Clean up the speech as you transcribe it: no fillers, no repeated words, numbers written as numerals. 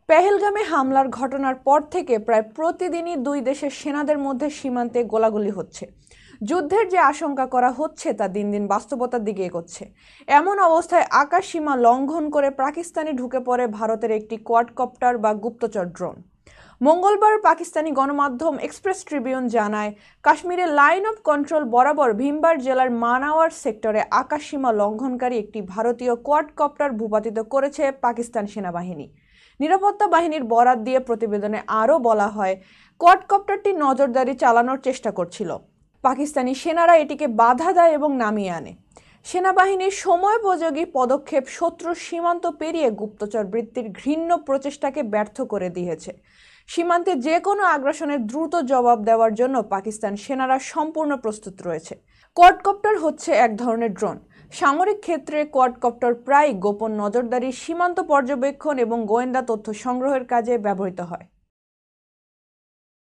পেহেলগামে হামলার ঘটনার পর থেকে প্রায় প্রতিদিনই দুই দেশের সেনাদের মধ্যে সীমান্তে গোলাগুলি হচ্ছে। যুদ্ধের যে আশঙ্কা করা হচ্ছে তা দিন দিন বাস্তবতার দিকে এগোচ্ছে। এমন অবস্থায় আকাশ সীমা লঙ্ঘন করে পাকিস্তানে ঢুকে পড়ে ভারতের একটি কোয়াডকপ্টার বা গুপ্তচর ড্রোন। মঙ্গলবার পাকিস্তানি গণমাধ্যম এক্সপ্রেস ট্রিবিউন জানায়, কাশ্মীরের লাইন অফ কন্ট্রোল বরাবর ভিমবার জেলার মানাওয়ার সেক্টরে আকাশসীমা লঙ্ঘনকারী একটি ভারতীয় কোয়াডকপ্টার ভূপাতিত করেছে পাকিস্তান সেনাবাহিনী। নিরাপত্তা বাহিনীর বরাত দিয়ে প্রতিবেদনে আরও বলা হয়, কোয়াডকপ্টারটি নজরদারি চালানোর চেষ্টা করছিল। পাকিস্তানি সেনারা এটিকে বাধা দেয় এবং নামিয়ে আনে। সেনাবাহিনীর সময়োপযোগী পদক্ষেপ শত্রুর সীমান্ত পেরিয়ে গুপ্তচর বৃত্তির ঘৃণ্য প্রচেষ্টাকে ব্যর্থ করে দিয়েছে। সীমান্তে যে কোনো আগ্রাসনের দ্রুত জবাব দেওয়ার জন্য পাকিস্তান সেনারা সম্পূর্ণ প্রস্তুত রয়েছে। কোয়াডকপ্টার হচ্ছে এক ধরনের ড্রোন। সামরিক ক্ষেত্রে কোয়াডকপ্টার প্রায় গোপন নজরদারি, সীমান্ত পর্যবেক্ষণ এবং গোয়েন্দা তথ্য সংগ্রহের কাজে ব্যবহৃত হয়।